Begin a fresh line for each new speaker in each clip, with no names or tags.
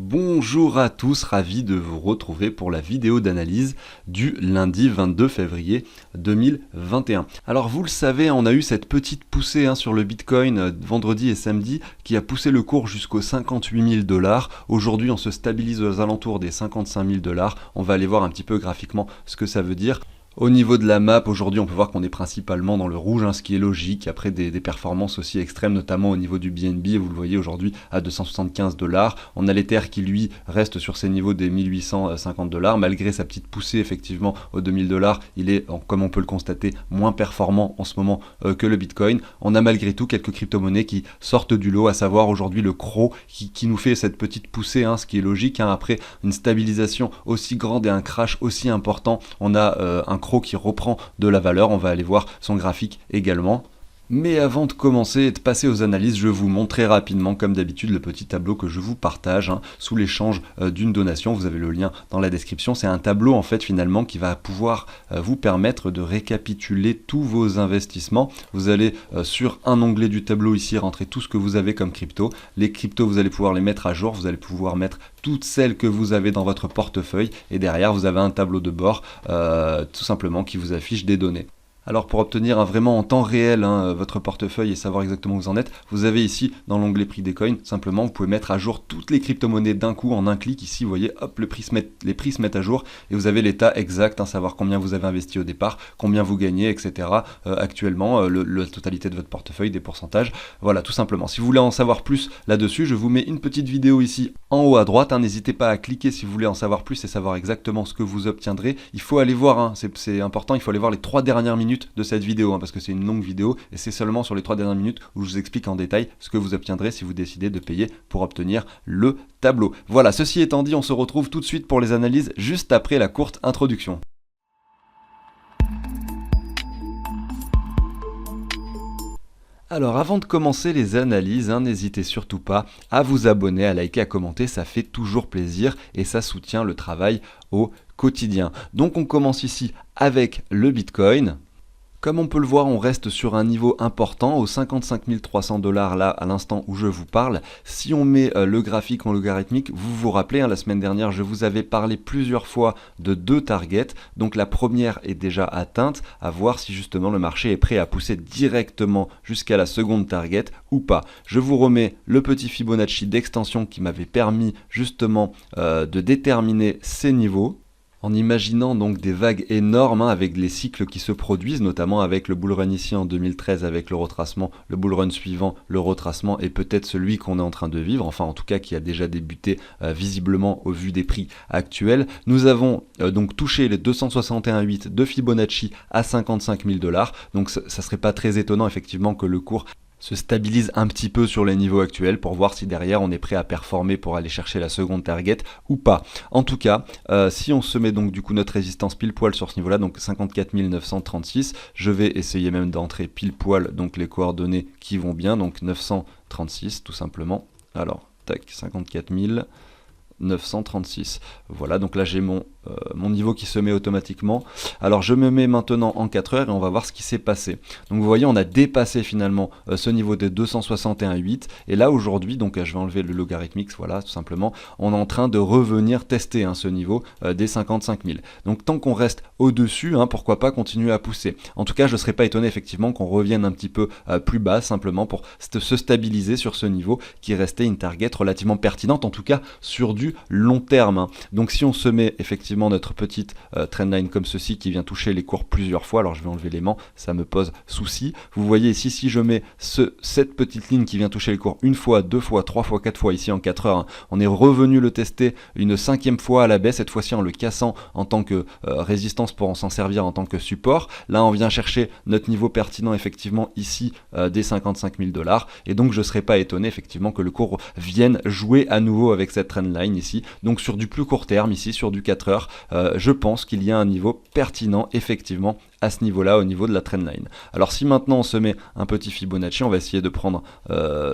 Bonjour à tous, ravi de vous retrouver pour la vidéo d'analyse du lundi 22 février 2021. Alors vous le savez, on a eu cette petite poussée sur le Bitcoin vendredi et samedi qui a poussé le cours jusqu'aux 58 000 $. Aujourd'hui on se stabilise aux alentours des 55 000 $. On va aller voir un petit peu graphiquement ce que ça veut dire. Au niveau de la map, aujourd'hui on peut voir qu'on est principalement dans le rouge, ce qui est logique, après des performances aussi extrêmes, notamment au niveau du BNB, vous le voyez aujourd'hui à 275 $. On a l'Ether qui lui reste sur ses niveaux des 1850 $, malgré sa petite poussée effectivement aux 2000 $, il est, comme on peut le constater, moins performant en ce moment que le Bitcoin. On a malgré tout quelques crypto-monnaies qui sortent du lot, à savoir aujourd'hui le CRO qui nous fait cette petite poussée, ce qui est logique, après une stabilisation aussi grande et un crash aussi important, on a un CRO qui reprend de la valeur. On va aller voir son graphique également. Mais avant de commencer et de passer aux analyses, je vous montre très rapidement, comme d'habitude, le petit tableau que je vous partage sous l'échange d'une donation. Vous avez le lien dans la description. C'est un tableau en fait finalement qui va pouvoir vous permettre de récapituler tous vos investissements. Vous allez sur un onglet du tableau ici rentrer tout ce que vous avez comme crypto. Les cryptos, vous allez pouvoir les mettre à jour. Vous allez pouvoir mettre toutes celles que vous avez dans votre portefeuille. Et derrière, vous avez un tableau de bord tout simplement qui vous affiche des données. Alors pour obtenir vraiment en temps réel votre portefeuille et savoir exactement où vous en êtes, vous avez ici dans l'onglet prix des coins, simplement vous pouvez mettre à jour toutes les crypto-monnaies d'un coup en un clic. Ici vous voyez, hop, les prix se mettent à jour et vous avez l'état exact, savoir combien vous avez investi au départ, combien vous gagnez, etc. Actuellement, la totalité de votre portefeuille, des pourcentages, voilà tout simplement. Si vous voulez en savoir plus là-dessus, je vous mets une petite vidéo ici en haut à droite, n'hésitez pas à cliquer si vous voulez en savoir plus et savoir exactement ce que vous obtiendrez. Il faut aller voir, c'est important, il faut aller voir les 3 dernières minutes de cette vidéo, parce que c'est une longue vidéo et c'est seulement sur les 3 dernières minutes où je vous explique en détail ce que vous obtiendrez si vous décidez de payer pour obtenir le tableau. Voilà, ceci étant dit, on se retrouve tout de suite pour les analyses juste après la courte introduction. Alors avant de commencer les analyses, n'hésitez surtout pas à vous abonner, à liker, à commenter, ça fait toujours plaisir et ça soutient le travail au quotidien. Donc on commence ici avec le Bitcoin. Comme on peut le voir, on reste sur un niveau important, aux 55 300 $ là à l'instant où je vous parle. Si on met le graphique en logarithmique, vous vous rappelez, la semaine dernière, je vous avais parlé plusieurs fois de 2 targets. Donc la première est déjà atteinte, à voir si justement le marché est prêt à pousser directement jusqu'à la seconde target ou pas. Je vous remets le petit Fibonacci d'extension qui m'avait permis justement de déterminer ces niveaux. En imaginant donc des vagues énormes avec les cycles qui se produisent, notamment avec le bull run ici en 2013 avec le retracement, le bull run suivant, le retracement et peut-être celui qu'on est en train de vivre, enfin en tout cas qui a déjà débuté visiblement au vu des prix actuels. Nous avons donc touché les 261,8 de Fibonacci à 55 000 $, donc ça serait pas très étonnant effectivement que le cours se stabilise un petit peu sur les niveaux actuels pour voir si derrière on est prêt à performer pour aller chercher la seconde target ou pas. En tout cas, si on se met donc du coup notre résistance pile poil sur ce niveau là, donc 54 936, je vais essayer même d'entrer pile poil donc les coordonnées qui vont bien, donc 936 tout simplement. Alors, tac, 54 936. Voilà, donc là j'ai mon niveau qui se met automatiquement. Alors je me mets maintenant en 4 heures et on va voir ce qui s'est passé. Donc vous voyez, on a dépassé finalement ce niveau des 261,8 et là aujourd'hui, donc je vais enlever le logarithmique, voilà tout simplement, on est en train de revenir tester ce niveau des 55 000. Donc tant qu'on reste au-dessus, pourquoi pas continuer à pousser. En tout cas, je ne serais pas étonné effectivement qu'on revienne un petit peu plus bas, simplement pour se stabiliser sur ce niveau qui restait une target relativement pertinente, en tout cas sur du long terme. Donc si on se met effectivement notre petite trendline comme ceci qui vient toucher les cours plusieurs fois, alors je vais enlever l'aimant, ça me pose souci. Vous voyez ici, si je mets cette petite ligne qui vient toucher les cours une fois, 2 fois, 3 fois, 4 fois ici en 4 heures, on est revenu le tester une 5e fois à la baisse, cette fois-ci en le cassant en tant que résistance pour s'en servir en tant que support. Là on vient chercher notre niveau pertinent effectivement ici des 55 000 $, et donc je ne serais pas étonné effectivement que le cours vienne jouer à nouveau avec cette trendline ici, donc sur du plus court terme ici, sur du 4 heures, je pense qu'il y a un niveau pertinent effectivement à ce niveau-là, au niveau de la trendline. Alors si maintenant on se met un petit Fibonacci, on va essayer de prendre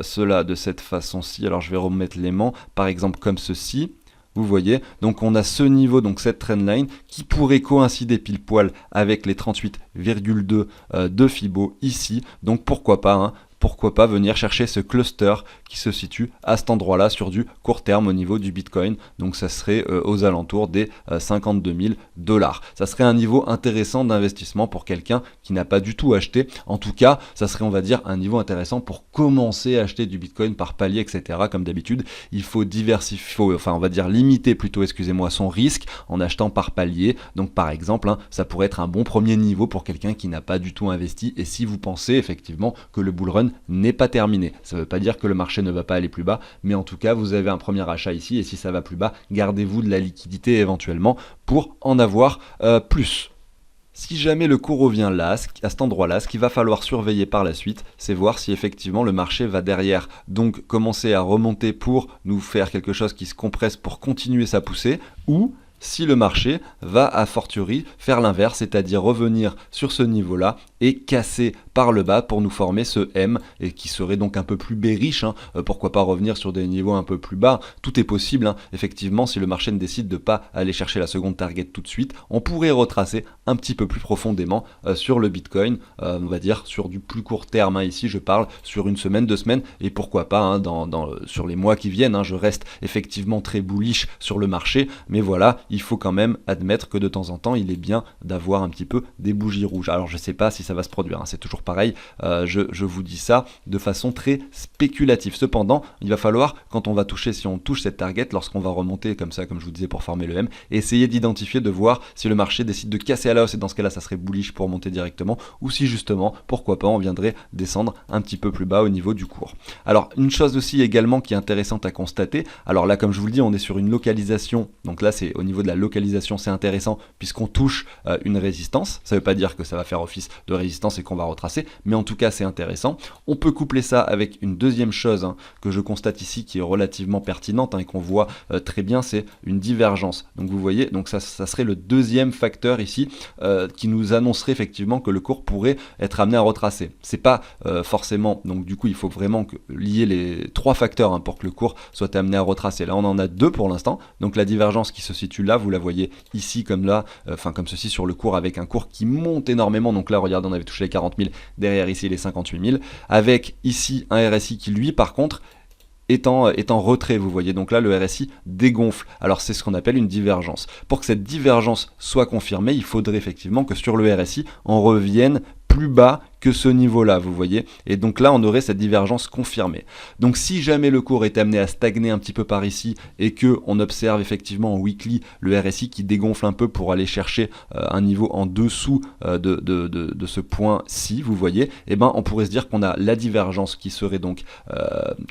cela de cette façon-ci. Alors je vais remettre l'aimant, par exemple comme ceci. Vous voyez, donc on a ce niveau, donc cette trendline qui pourrait coïncider pile poil avec les 38,2 de Fibo ici. Donc pourquoi pas pourquoi pas venir chercher ce cluster qui se situe à cet endroit-là sur du court terme au niveau du Bitcoin. Donc ça serait aux alentours des 52 000 $. Ça serait un niveau intéressant d'investissement pour quelqu'un qui n'a pas du tout acheté. En tout cas, ça serait, on va dire, un niveau intéressant pour commencer à acheter du Bitcoin par palier, etc. Comme d'habitude, il faut diversifier, enfin on va dire limiter plutôt, excusez-moi, son risque en achetant par palier. Donc par exemple, ça pourrait être un bon premier niveau pour quelqu'un qui n'a pas du tout investi. Et si vous pensez effectivement que le bull run n'est pas terminé, ça ne veut pas dire que le marché ne va pas aller plus bas, mais en tout cas, vous avez un premier achat ici. Et si ça va plus bas, gardez-vous de la liquidité éventuellement pour en avoir plus. Si jamais le cours revient là, à cet endroit-là, ce qu'il va falloir surveiller par la suite, c'est voir si effectivement le marché va derrière. Donc commencer à remonter pour nous faire quelque chose qui se compresse pour continuer sa poussée, ou si le marché va a fortiori faire l'inverse, c'est-à-dire revenir sur ce niveau-là et casser par le bas pour nous former ce M, et qui serait donc un peu plus bearish. Pourquoi pas revenir sur des niveaux un peu plus bas, tout est possible. Effectivement, si le marché ne décide de pas aller chercher la seconde target tout de suite, on pourrait retracer un petit peu plus profondément sur le Bitcoin, on va dire sur du plus court terme. Ici je parle sur une semaine, 2 semaines, et pourquoi pas sur les mois qui viennent. Je reste effectivement très bullish sur le marché, mais voilà, il faut quand même admettre que de temps en temps il est bien d'avoir un petit peu des bougies rouges. Alors je sais pas si ça va se produire, c'est toujours pareil, je vous dis ça de façon très spéculative. Cependant, il va falloir, quand on va toucher, si on touche cette target, lorsqu'on va remonter comme ça, comme je vous disais, pour former le M, essayer d'identifier, de voir si le marché décide de casser à la hausse, et dans ce cas là ça serait bullish pour monter directement, ou si justement, pourquoi pas, on viendrait descendre un petit peu plus bas au niveau du cours. Alors une chose aussi également qui est intéressante à constater, alors là comme je vous le dis, on est sur une localisation, donc là c'est au niveau de la localisation, c'est intéressant puisqu'on touche une résistance. Ça ne veut pas dire que ça va faire office de résistance et qu'on va retracer, mais en tout cas c'est intéressant. On peut coupler ça avec une deuxième chose que je constate ici qui est relativement pertinente et qu'on voit très bien, c'est une divergence. Donc vous voyez, donc ça serait le deuxième facteur ici qui nous annoncerait effectivement que le cours pourrait être amené à retracer. C'est pas forcément, donc du coup il faut vraiment lier les trois facteurs pour que le cours soit amené à retracer. Là on en a deux pour l'instant, donc la divergence qui se situe là, vous la voyez ici comme là, comme ceci sur le cours, avec un cours qui monte énormément. Donc là regardez, on avait touché les 40 000, derrière ici les 58 000, avec ici un RSI qui lui par contre est en retrait, vous voyez. Donc là le RSI dégonfle, alors c'est ce qu'on appelle une divergence. Pour que cette divergence soit confirmée, il faudrait effectivement que sur le RSI on revienne plus bas que ce niveau-là, vous voyez. Et donc là, on aurait cette divergence confirmée. Donc si jamais le cours est amené à stagner un petit peu par ici et que on observe effectivement en weekly le RSI qui dégonfle un peu pour aller chercher un niveau en dessous de ce point-ci, vous voyez, et on pourrait se dire qu'on a la divergence qui serait donc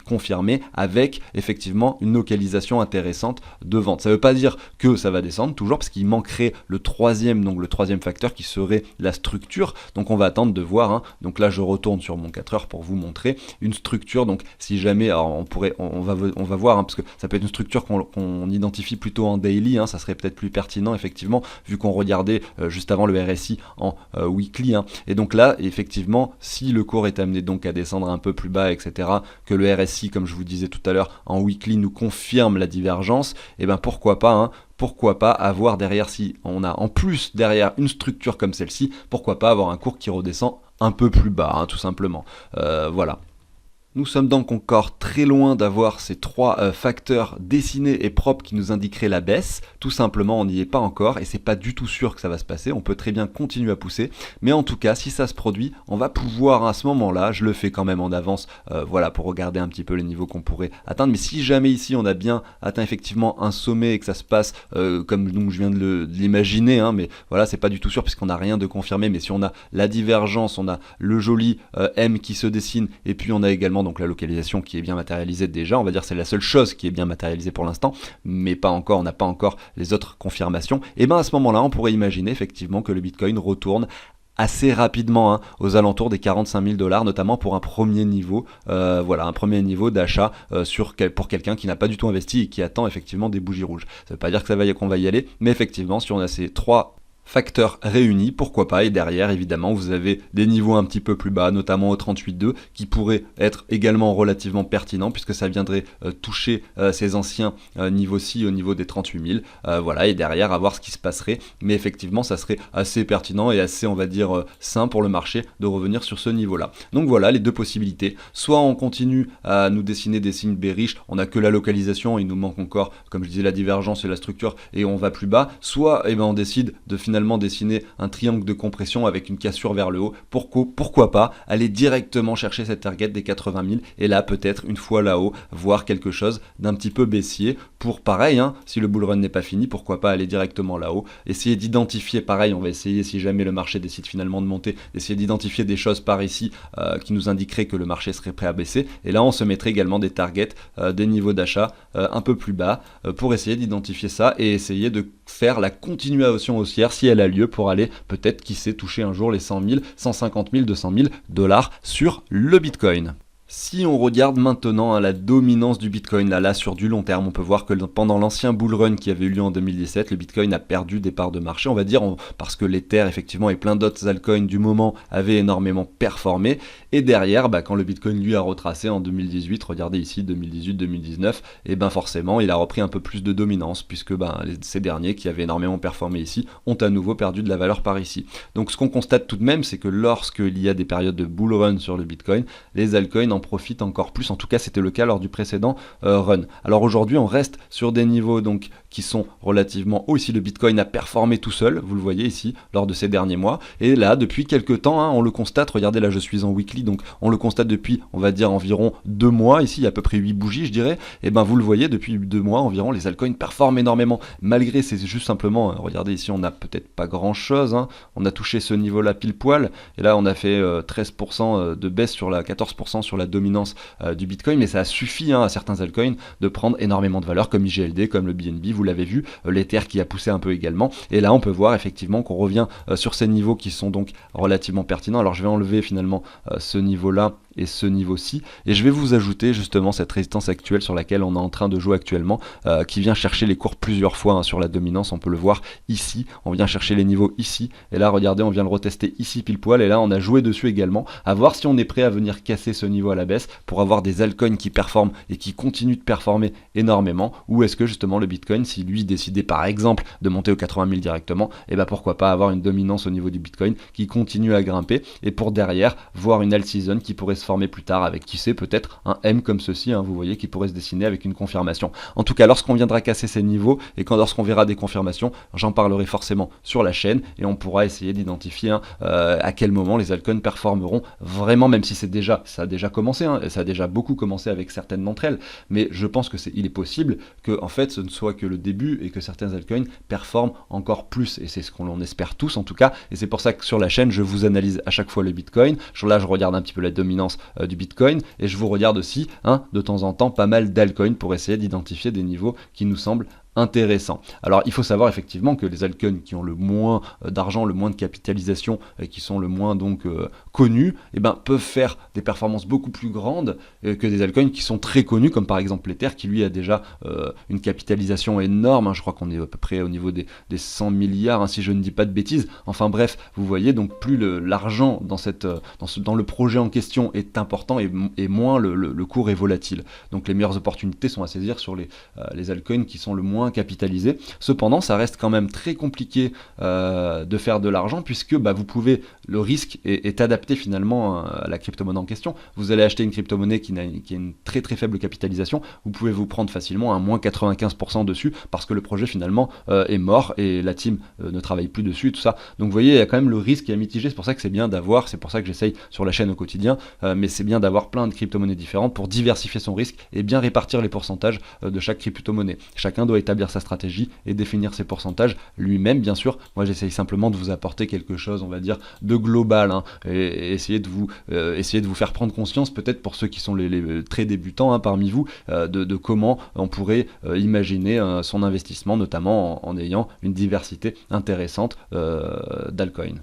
confirmée avec effectivement une localisation intéressante de vente. Ça ne veut pas dire que ça va descendre toujours, parce qu'il manquerait le troisième facteur qui serait la structure. Donc on va attendre de voir. Donc là je retourne sur mon 4 heures pour vous montrer une structure. Donc si jamais, alors on va voir, parce que ça peut être une structure qu'on identifie plutôt en daily, ça serait peut-être plus pertinent effectivement, vu qu'on regardait juste avant le RSI en weekly, et donc là effectivement si le cours est amené donc à descendre un peu plus bas, etc., que le RSI, comme je vous disais tout à l'heure, en weekly nous confirme la divergence, et pourquoi pas avoir derrière, si on a en plus derrière une structure comme celle-ci, pourquoi pas avoir un cours qui redescend un peu plus bas, tout simplement. Voilà. Nous sommes donc encore très loin d'avoir ces trois facteurs dessinés et propres qui nous indiqueraient la baisse. Tout simplement, on n'y est pas encore et c'est pas du tout sûr que ça va se passer. On peut très bien continuer à pousser, mais en tout cas, si ça se produit, on va pouvoir à ce moment-là, je le fais quand même en avance, voilà, pour regarder un petit peu les niveaux qu'on pourrait atteindre. Mais si jamais ici on a bien atteint effectivement un sommet et que ça se passe comme donc, je viens de l'imaginer, mais voilà, c'est pas du tout sûr puisqu'on n'a rien de confirmé. Mais si on a la divergence, on a le joli M qui se dessine, et puis on a également donc la localisation qui est bien matérialisée déjà, on va dire c'est la seule chose qui est bien matérialisée pour l'instant, mais pas encore, on n'a pas encore les autres confirmations, et à ce moment-là on pourrait imaginer effectivement que le Bitcoin retourne assez rapidement aux alentours des 45 000 $, notamment pour un premier niveau, voilà, un premier niveau d'achat pour quelqu'un qui n'a pas du tout investi et qui attend effectivement des bougies rouges. Ça veut pas dire que qu'on va y aller, mais effectivement si on a ces trois Facteurs réunis, pourquoi pas, et derrière évidemment vous avez des niveaux un petit peu plus bas, notamment au 38.2, qui pourraient être également relativement pertinents puisque ça viendrait toucher ces anciens niveaux-ci au niveau des 38 000, voilà, et derrière à voir ce qui se passerait, mais effectivement ça serait assez pertinent et assez, on va dire, sain pour le marché de revenir sur ce niveau-là. Donc voilà les deux possibilités, soit on continue à nous dessiner des signes bearish, on n'a que la localisation, il nous manque encore, comme je disais, la divergence et la structure, et on va plus bas, soit eh ben, on décide de finalement dessiner un triangle de compression avec une cassure vers le haut, pourquoi pas aller directement chercher cette target des 80 000 et là peut-être une fois là-haut voir quelque chose d'un petit peu baissier pour pareil, hein, si le bull run n'est pas fini, pourquoi pas aller directement là-haut, essayer d'identifier, pareil on va essayer si jamais le marché décide finalement de monter, d'essayer d'identifier des choses par ici qui nous indiqueraient que le marché serait prêt à baisser, et là on se mettrait également des targets, des niveaux d'achat un peu plus bas pour essayer d'identifier ça et essayer de faire la continuation haussière si elle a lieu pour aller peut-être qui sait toucher un jour les 100 000, 150 000, 200 000 dollars sur le Bitcoin. Si on regarde maintenant la dominance du Bitcoin, là sur du long terme, on peut voir que pendant l'ancien bull run qui avait eu lieu en 2017, le Bitcoin a perdu des parts de marché, on va dire, parce que l'Ether effectivement et plein d'autres altcoins du moment avaient énormément performé, et derrière, quand le Bitcoin lui a retracé en 2018, regardez ici 2018-2019, et forcément il a repris un peu plus de dominance, puisque ces derniers qui avaient énormément performé ici ont à nouveau perdu de la valeur par ici. Donc ce qu'on constate tout de même, c'est que lorsqu'il y a des périodes de bull run sur le Bitcoin, les altcoins en profite encore plus, en tout cas c'était le cas lors du précédent run. Alors aujourd'hui on reste sur des niveaux donc qui sont relativement hauts, ici le Bitcoin a performé tout seul, vous le voyez ici, lors de ces derniers mois, et là depuis quelques temps, on le constate, regardez là je suis en weekly, donc on le constate depuis on va dire environ 2 mois, ici il y a à peu près 8 bougies je dirais, et vous le voyez depuis 2 mois environ, les altcoins performent énormément, malgré c'est juste simplement, regardez ici on a peut-être pas grand chose, on a touché ce niveau là pile poil, et là on a fait 13% de baisse sur la 14% sur la dominance du Bitcoin, mais ça a suffi à certains altcoins de prendre énormément de valeur comme IGLD, comme le BNB, vous l'avez vu, l'Ether qui a poussé un peu également, et là on peut voir effectivement qu'on revient sur ces niveaux qui sont donc relativement pertinents. Alors je vais enlever finalement ce niveau là et ce niveau-ci, et je vais vous ajouter justement cette résistance actuelle sur laquelle on est en train de jouer actuellement, qui vient chercher les cours plusieurs fois sur la dominance, on peut le voir ici, on vient chercher les niveaux ici, et là regardez on vient le retester ici pile poil, et là on a joué dessus également, à voir si on est prêt à venir casser ce niveau à la baisse pour avoir des altcoins qui performent et qui continuent de performer énormément, ou est-ce que justement le Bitcoin, si lui décidait par exemple de monter aux 80 000 directement, et pourquoi pas avoir une dominance au niveau du Bitcoin qui continue à grimper, et pour derrière voir une alt season qui pourrait se former plus tard avec qui sait peut-être un M comme ceci, vous voyez, qui pourrait se dessiner avec une confirmation. En tout cas lorsqu'on viendra casser ces niveaux et lorsqu'on verra des confirmations, j'en parlerai forcément sur la chaîne et on pourra essayer d'identifier à quel moment les altcoins performeront vraiment, même si ça a déjà commencé, ça a déjà beaucoup commencé avec certaines d'entre elles, mais je pense que il est possible que en fait ce ne soit que le début et que certains altcoins performent encore plus, et c'est ce qu'on espère tous en tout cas, et c'est pour ça que sur la chaîne je vous analyse à chaque fois le Bitcoin, là je regarde un petit peu la dominance du Bitcoin, et je vous regarde aussi de temps en temps pas mal d'altcoins pour essayer d'identifier des niveaux qui nous semblent intéressant. Alors il faut savoir effectivement que les altcoins qui ont le moins d'argent, le moins de capitalisation et qui sont le moins donc connus, peuvent faire des performances beaucoup plus grandes que des altcoins qui sont très connus, comme par exemple l'Ether qui lui a déjà une capitalisation énorme, je crois qu'on est à peu près au niveau des 100 milliards si je ne dis pas de bêtises, enfin bref, vous voyez, donc plus l'argent dans le projet en question est important et moins le cours est volatile. Donc les meilleures opportunités sont à saisir sur les altcoins qui sont le moins capitalisés. Cependant, ça reste quand même très compliqué de faire de l'argent puisque vous pouvez, le risque est adapté finalement à la crypto-monnaie en question. Vous allez acheter une crypto-monnaie qui a une très très faible capitalisation, vous pouvez vous prendre facilement un moins 95% dessus parce que le projet finalement est mort et la team ne travaille plus dessus et tout ça. Donc vous voyez, il y a quand même le risque qui est mitigé, c'est pour ça que c'est bien d'avoir, c'est pour ça que j'essaye sur la chaîne au quotidien, mais c'est bien d'avoir plein de crypto-monnaies différentes pour diversifier son risque et bien répartir les pourcentages de chaque crypto-monnaie. Chacun doit établir sa stratégie et définir ses pourcentages lui-même, bien sûr. Moi j'essaye simplement de vous apporter quelque chose, on va dire, de global, et essayer de vous faire prendre conscience, peut-être pour ceux qui sont les très débutants parmi vous, de comment on pourrait imaginer son investissement, notamment en ayant une diversité intéressante d'altcoins.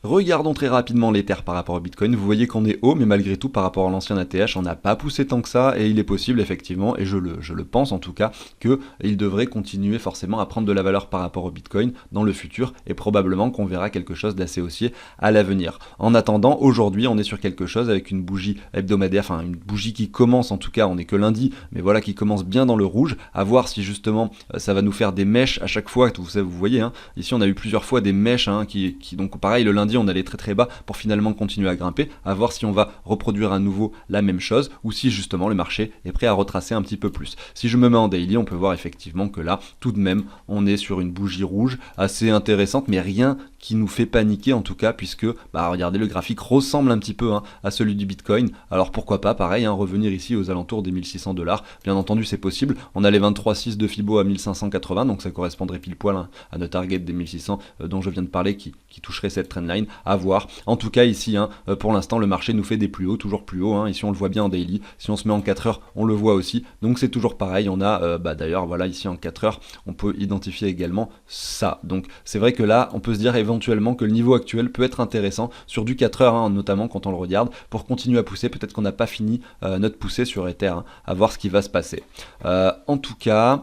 Regardons très rapidement l'Ether par rapport au Bitcoin. Vous voyez qu'on est haut, mais malgré tout, par rapport à l'ancien ATH, on n'a pas poussé tant que ça, et il est possible, effectivement, et je le pense en tout cas, qu'il devrait continuer forcément à prendre de la valeur par rapport au Bitcoin dans le futur, et probablement qu'on verra quelque chose d'assez haussier à l'avenir. En attendant, aujourd'hui, on est sur quelque chose avec une bougie hebdomadaire, enfin une bougie qui commence, en tout cas, on n'est que lundi, mais voilà, qui commence bien dans le rouge, à voir si justement ça va nous faire des mèches à chaque fois. Vous voyez, hein, ici on a eu plusieurs fois des mèches, hein, donc pareil, le lundi on allait très très bas pour finalement continuer à grimper, à voir si on va reproduire à nouveau la même chose, ou si justement le marché est prêt à retracer un petit peu plus. Si je me mets en daily, on peut voir effectivement que là, tout de même, on est sur une bougie rouge assez intéressante, mais rien qui nous fait paniquer en tout cas, puisque, regardez, le graphique ressemble un petit peu, hein, à celui du Bitcoin. Alors pourquoi pas, pareil, hein, revenir ici aux alentours des 1600 $. Bien entendu, c'est possible. On a les 23,6 de Fibo à 1580, donc ça correspondrait pile poil, hein, à notre target des 1600 dont je viens de parler, qui toucherait cette trendline. À voir. En tout cas, ici, hein, pour l'instant, le marché nous fait des plus hauts, toujours plus hauts. Hein. Ici, on le voit bien en daily. Si on se met en 4 heures, on le voit aussi. Donc c'est toujours pareil. On a, d'ailleurs, voilà, ici en 4 heures, on peut identifier également ça. Donc c'est vrai que là, on peut se dire éventuellement que le niveau actuel peut être intéressant sur du 4 heures, hein, notamment quand on le regarde, pour continuer à pousser. Peut-être qu'on n'a pas fini notre poussée sur Ether, hein, à voir ce qui va se passer. En tout cas,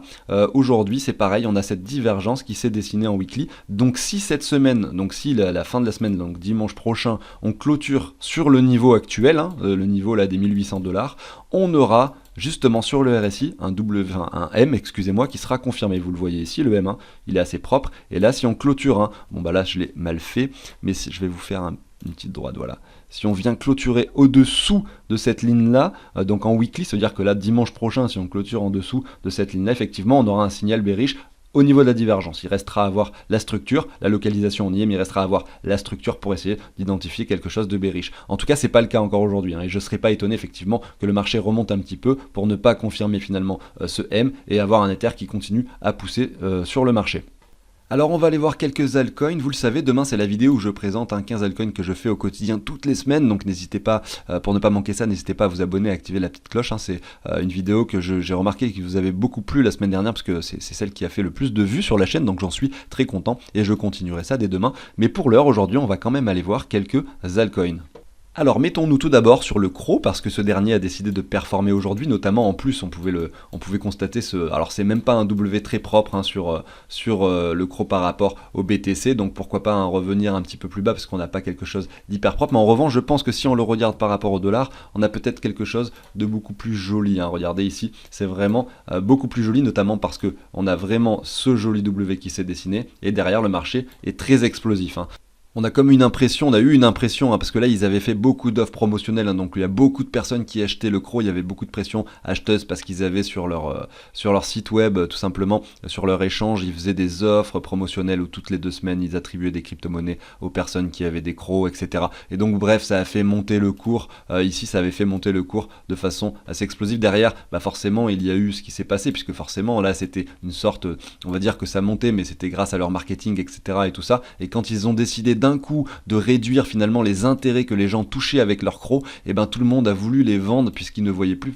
aujourd'hui, c'est pareil, on a cette divergence qui s'est dessinée en weekly. Donc si cette semaine, donc si la fin de la semaine, donc dimanche prochain, on clôture sur le niveau actuel, hein, le niveau là des 1800 $, on aura justement sur le RSI un M, excusez-moi, qui sera confirmé. Vous le voyez ici, le M, hein, il est assez propre. Et là, si on clôture, hein, bon bah là je l'ai mal fait, mais je vais vous faire une petite droite, voilà. Si on vient clôturer au-dessous de cette ligne-là, donc en weekly, c'est-à-dire que là, dimanche prochain, si on clôture en dessous de cette ligne-là, effectivement, on aura un signal bearish. Au niveau de la divergence, il restera à voir la structure, la localisation on y est, mais il restera à voir la structure pour essayer d'identifier quelque chose de bearish. En tout cas, c'est pas le cas encore aujourd'hui, hein, et je ne serais pas étonné effectivement que le marché remonte un petit peu pour ne pas confirmer finalement ce M et avoir un Ether qui continue à pousser sur le marché. Alors on va aller voir quelques altcoins. Vous le savez, demain c'est la vidéo où je présente 15 altcoins que je fais au quotidien toutes les semaines, donc n'hésitez pas, pour ne pas manquer ça, n'hésitez pas à vous abonner, à activer la petite cloche, hein. C'est une vidéo que j'ai remarqué qui vous avait beaucoup plu la semaine dernière, parce que c'est celle qui a fait le plus de vues sur la chaîne, donc j'en suis très content, et je continuerai ça dès demain. Mais pour l'heure, aujourd'hui, on va quand même aller voir quelques altcoins. Alors mettons-nous tout d'abord sur le CRO, parce que ce dernier a décidé de performer aujourd'hui, notamment en plus on pouvait constater alors c'est même pas un W très propre, hein, sur le CRO par rapport au BTC, donc pourquoi pas revenir un petit peu plus bas parce qu'on n'a pas quelque chose d'hyper propre. Mais en revanche, je pense que si on le regarde par rapport au dollar, on a peut-être quelque chose de beaucoup plus joli, hein. Regardez ici, c'est vraiment beaucoup plus joli, notamment parce que on a vraiment ce joli W qui s'est dessiné, et derrière le marché est très explosif, hein. On a comme on a eu une impression, hein, parce que là ils avaient fait beaucoup d'offres promotionnelles, hein, donc il y a beaucoup de personnes qui achetaient le CRO, il y avait beaucoup de pression acheteuse parce qu'ils avaient sur leur site web, tout simplement, sur leur échange, ils faisaient des offres promotionnelles où toutes les 2 semaines ils attribuaient des crypto-monnaies aux personnes qui avaient des CRO, etc. Et donc bref, ça a fait monter le cours, ici ça avait fait monter le cours de façon assez explosive. Derrière, forcément il y a eu ce qui s'est passé, puisque forcément là c'était une sorte, on va dire que ça montait, mais c'était grâce à leur marketing, etc. et tout ça, et quand ils ont décidé d'un coup de réduire finalement les intérêts que les gens touchaient avec leur CRO, et tout le monde a voulu les vendre puisqu'ils ne voyaient plus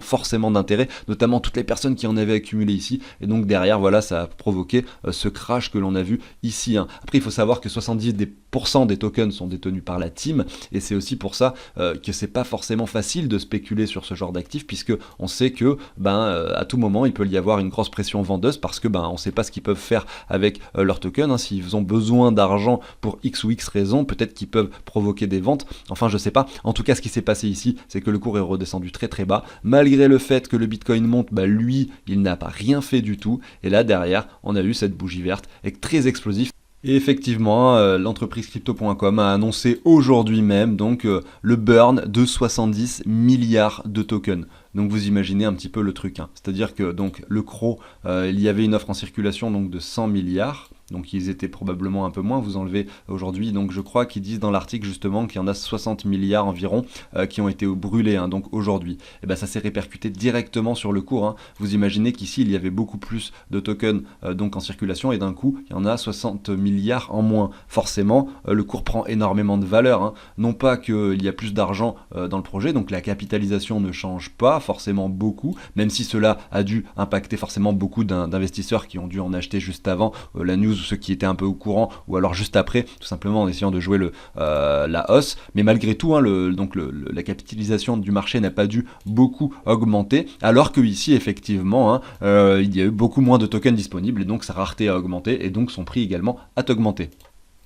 forcément d'intérêt, notamment toutes les personnes qui en avaient accumulé ici, et donc derrière voilà, ça a provoqué ce crash que l'on a vu ici, hein. Après il faut savoir que 70% des tokens sont détenus par la team, et c'est aussi pour ça que c'est pas forcément facile de spéculer sur ce genre d'actifs, puisque on sait que à tout moment il peut y avoir une grosse pression vendeuse, parce que on sait pas ce qu'ils peuvent faire avec leurs tokens, hein. S'ils ont besoin d'argent pour X ou X raisons, peut-être qu'ils peuvent provoquer des ventes, enfin je sais pas. En tout cas, ce qui s'est passé ici, c'est que le cours est redescendu très très bas, malgré le fait que le Bitcoin monte, lui, il n'a pas rien fait du tout, et là derrière, on a eu cette bougie verte, et très explosif. Et effectivement, l'entreprise crypto.com a annoncé aujourd'hui même donc le burn de 70 milliards de tokens. Donc vous imaginez un petit peu le truc, hein. C'est-à-dire que donc le CRO, il y avait une offre en circulation donc de 100 milliards. Donc ils étaient probablement un peu moins, vous enlevez aujourd'hui, donc je crois qu'ils disent dans l'article justement qu'il y en a 60 milliards environ qui ont été brûlés, hein, donc aujourd'hui. Et ça s'est répercuté directement sur le cours, hein. Vous imaginez qu'ici il y avait beaucoup plus de tokens donc en circulation, et d'un coup il y en a 60 milliards en moins. Forcément le cours prend énormément de valeur, hein. Non pas qu'il y a plus d'argent dans le projet, donc la capitalisation ne change pas forcément beaucoup, même si cela a dû impacter forcément beaucoup d'investisseurs qui ont dû en acheter juste avant. La news ceux qui étaient un peu au courant, ou alors juste après, tout simplement en essayant de jouer la hausse. Mais malgré tout, hein, la capitalisation du marché n'a pas dû beaucoup augmenter, alors que ici, effectivement, hein, il y a eu beaucoup moins de tokens disponibles, et donc sa rareté a augmenté, et donc son prix également a augmenté.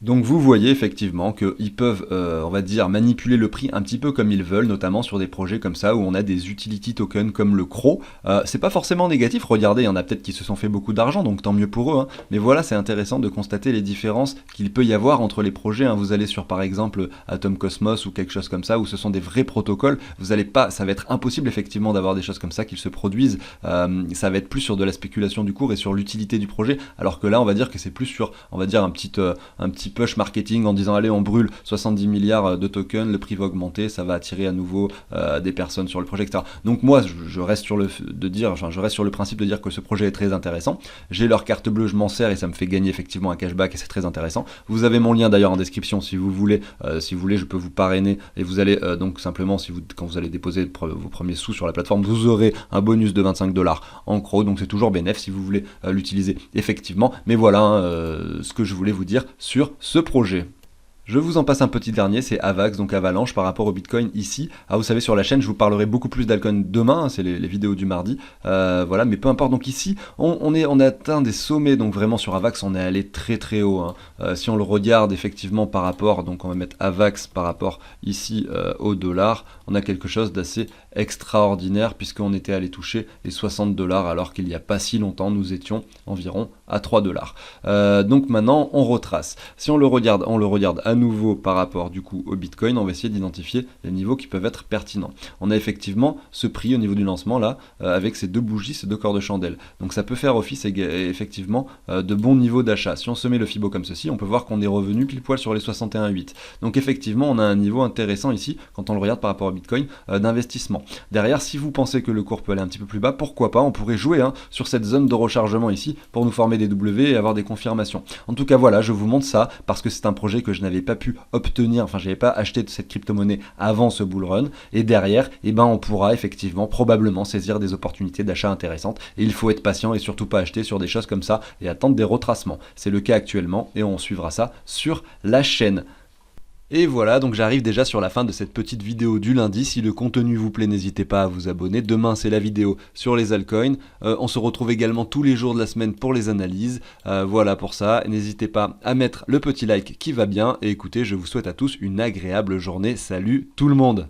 Donc vous voyez effectivement qu'ils peuvent, on va dire, manipuler le prix un petit peu comme ils veulent, notamment sur des projets comme ça où on a des utility tokens comme le CRO. C'est pas forcément négatif, regardez, il y en a peut-être qui se sont fait beaucoup d'argent, donc tant mieux pour eux. Hein. Mais voilà, c'est intéressant de constater les différences qu'il peut y avoir entre les projets. Hein. Vous allez sur par exemple Atom Cosmos ou quelque chose comme ça, où ce sont des vrais protocoles. Vous allez pas, ça va être impossible effectivement d'avoir des choses comme ça qui se produisent. Ça va être plus sur de la spéculation du cours et sur l'utilité du projet, alors que là on va dire que c'est plus sur, on va dire un petit push marketing en disant allez on brûle 70 milliards de tokens, le prix va augmenter, ça va attirer à nouveau des personnes sur le projet, etc. Donc moi je reste sur le principe de dire que ce projet est très intéressant. J'ai leur carte bleue, je m'en sers et ça me fait gagner effectivement un cashback et c'est très intéressant. Vous avez mon lien d'ailleurs en description si vous voulez, je peux vous parrainer et vous allez donc simplement quand vous allez déposer vos premiers sous sur la plateforme, vous aurez un bonus de 25 $ en CRO, donc c'est toujours bénéf si vous voulez l'utiliser effectivement. Mais voilà ce que je voulais vous dire sur ce projet. Je vous en passe un petit dernier, c'est Avax, donc Avalanche par rapport au Bitcoin ici. Ah, vous savez, sur la chaîne, je vous parlerai beaucoup plus d'altcoin demain, hein, c'est les vidéos du mardi. Voilà, mais peu importe. Donc ici, on a atteint des sommets, donc vraiment sur Avax, on est allé très très haut. Hein. Si on le regarde effectivement par rapport, donc on va mettre Avax par rapport ici au dollar, on a quelque chose d'assez extraordinaire puisqu'on était allé toucher les 60 $ alors qu'il n'y a pas si longtemps, nous étions environ à 3 $. Donc maintenant, on retrace. Si on le regarde à nouveau par rapport du coup au Bitcoin, on va essayer d'identifier les niveaux qui peuvent être pertinents. On a effectivement ce prix au niveau du lancement là, avec ces deux bougies, ces deux corps de chandelle. Donc ça peut faire office effectivement de bons niveaux d'achat. Si on se met le Fibo comme ceci, on peut voir qu'on est revenu pile poil sur les 61,8. Donc effectivement, on a un niveau intéressant ici, quand on le regarde par rapport au Bitcoin, d'investissement. Derrière, si vous pensez que le cours peut aller un petit peu plus bas, pourquoi pas, on pourrait jouer sur cette zone de rechargement ici pour nous former des W et avoir des confirmations. En tout cas voilà, je vous montre ça parce que c'est un projet que je n'avais pas pu obtenir, enfin j'avais pas acheté cette crypto-monnaie avant ce bull run, et derrière, on pourra effectivement probablement saisir des opportunités d'achat intéressantes, et il faut être patient et surtout pas acheter sur des choses comme ça et attendre des retracements. C'est le cas actuellement et on suivra ça sur la chaîne. Et voilà, donc j'arrive déjà sur la fin de cette petite vidéo du lundi. Si le contenu vous plaît, n'hésitez pas à vous abonner. Demain, c'est la vidéo sur les altcoins. On se retrouve également tous les jours de la semaine pour les analyses. Voilà pour ça. N'hésitez pas à mettre le petit like qui va bien. Et écoutez, je vous souhaite à tous une agréable journée. Salut tout le monde!